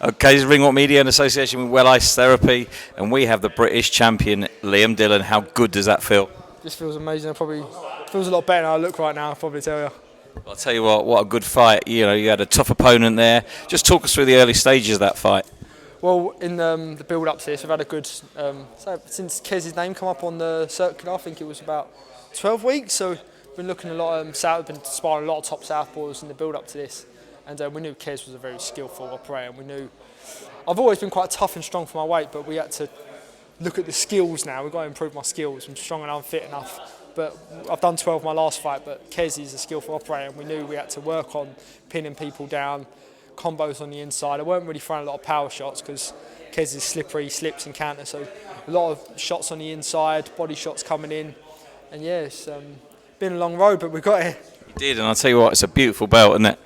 Okay, this is Ringwalk Media in association with Well Ice Therapy, and we have the British champion, Liam Dillon. How good does that feel? Just feels amazing. Probably feels a lot better than I look right now, I'll probably tell you. I'll tell you what a good fight. You know, you had a tough opponent there. Just talk us through the early stages of that fight. Well, in the build-up to this, we've had a good... so since Kez's name come up on the circuit, I think it was about 12 weeks, so we've been looking a lot we've been sparring a lot of top southpaws in the build-up to this, and we knew Kez was a very skillful operator, and we knew... I've always been quite tough and strong for my weight, but we had to look at the skills now. We've got to improve my skills. I'm strong enough, fit enough. But I've done 12 my last fight, but Kez is a skillful operator, and we knew we had to work on pinning people down, combos on the inside. I weren't really throwing a lot of power shots because Kez is slippery, slips and counters. So a lot of shots on the inside, body shots coming in. And yeah, it's been a long road, but we got here. You did, and I'll tell you what, it's a beautiful belt, isn't it?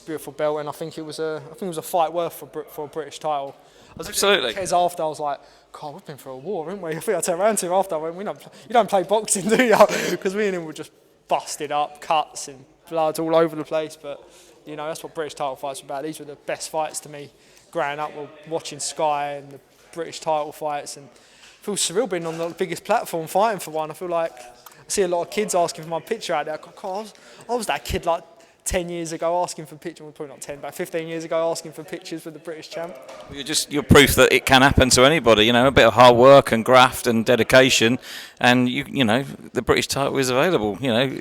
Beautiful belt, and I think it was a fight worth for a British title. Absolutely. Kez after, I was like, God, we've been through a war, haven't we? I think I turned around to him after. I went, you don't play boxing, do you? Because me and him were just busted up, cuts and blood all over the place. But you know, that's what British title fights were about. These were the best fights to me growing up, watching Sky and the British title fights. And it feels surreal being on the biggest platform fighting for one. I feel like I see a lot of kids asking for my picture out there. God, I was that kid like 10 years ago asking for pictures, well, probably not 10, but 15 years ago asking for pictures with the British champ. You're proof that it can happen to anybody, you know, a bit of hard work and graft and dedication, and you know, the British title is available. You know,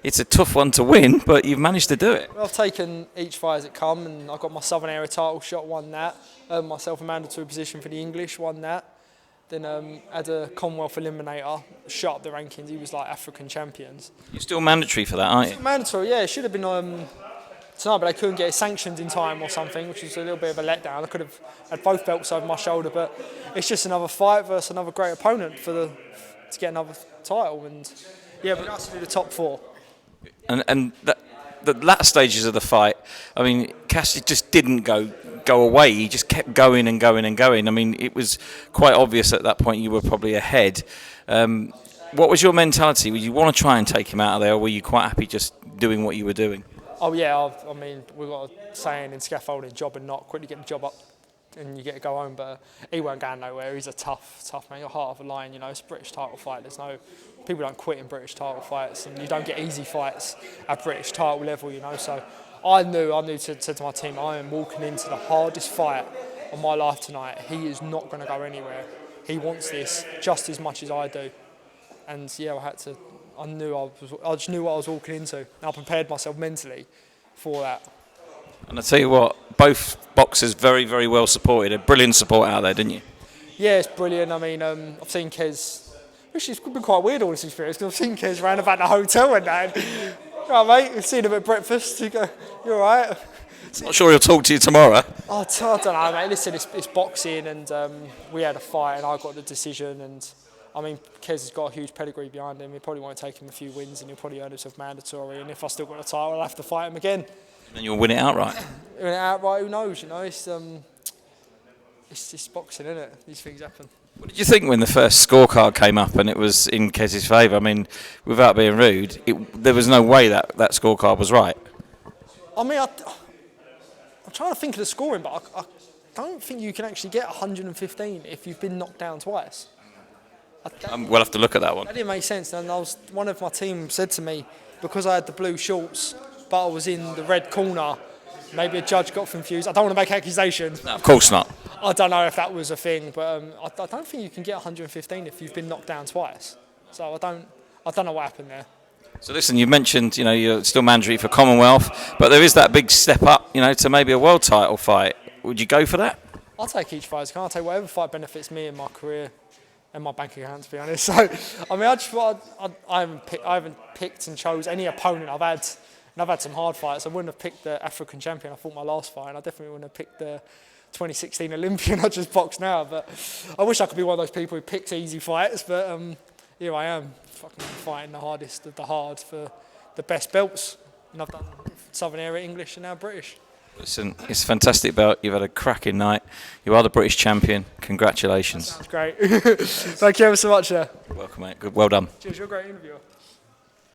it's a tough one to win, but you've managed to do it. Well, I've taken each fight as it come, and I got my Southern Area title shot, won that, earned myself a mandatory position for the English, won that. Then had a Commonwealth Eliminator, shot up the rankings. He was like African champions. You're still mandatory for that, aren't you? Still mandatory, yeah. It should have been tonight, but they couldn't get it sanctioned in time or something, which was a little bit of a letdown. I could have had both belts over my shoulder, but it's just another fight versus another great opponent to get another title. And yeah, but that's to do the top four. And the latter stages of the fight, I mean, Cassidy just didn't go away. He just kept going and going and going. I mean, it was quite obvious at that point you were probably ahead. What was your mentality? Would you want to try and take him out of there, or were you quite happy just doing what you were doing? Oh yeah, I mean, we've got a saying in scaffolding, job and not, quickly get the job up and you get to go home, but he weren't going nowhere. He's a tough man, you're heart of a lion, you know. It's a British title fight. People don't quit in British title fights, and you don't get easy fights at British title level, you know. So I knew to my team, I am walking into the hardest fight of my life tonight. He is not going to go anywhere. He wants this just as much as I do. And yeah, I just knew what I was walking into. And I prepared myself mentally for that. And I tell you what, both boxers very, very well supported. A brilliant support out there, didn't you? Yeah, it's brilliant. I mean, I've seen Kez, which has been quite weird all this experience, because I've seen Kez round about the hotel and that. All right, mate, I've seen him at breakfast. You go, you all right? Not sure he'll talk to you tomorrow. I don't know, mate. Listen, it's boxing, and we had a fight, and I got the decision. And I mean, Kez has got a huge pedigree behind him. He probably won't take him a few wins, and he'll probably earn himself mandatory. And if I still got the title, I'll have to fight him again. And you'll win it outright. Win it outright, who knows? You know, it's just boxing, isn't it? These things happen. What did you think when the first scorecard came up and it was in Kez's favour? I mean, without being rude, there was no way that scorecard was right. I mean, I'm trying to think of the scoring, but I don't think you can actually get 115 if you've been knocked down twice. We'll have to look at that one. That didn't make sense. And one of my team said to me, because I had the blue shorts, but I was in the red corner, maybe a judge got confused. I don't want to make accusations. No, of course not. I don't know if that was a thing, but I don't think you can get 115 if you've been knocked down twice. So I don't know what happened there. So listen, you mentioned, you know, you're still mandatory for Commonwealth, but there is that big step up, you know, to maybe a world title fight. Would you go for that? I'll take each fight. I'll take whatever fight benefits me in my career and my bank account, to be honest. So, I mean, I haven't picked and chose any opponent I've had. And I've had some hard fights. I wouldn't have picked the African champion I fought my last fight, and I definitely wouldn't have picked the 2016 Olympian I just boxed now. But I wish I could be one of those people who picks easy fights, but here I am, fucking fighting the hardest of the hard for the best belts. And I've done Southern Area English and now British. Listen, it's a fantastic belt. You've had a cracking night. You are the British champion. Congratulations. That sounds great. Thank you ever so much, sir. You're welcome, mate. Good, well done. Cheers, you're a great interviewer.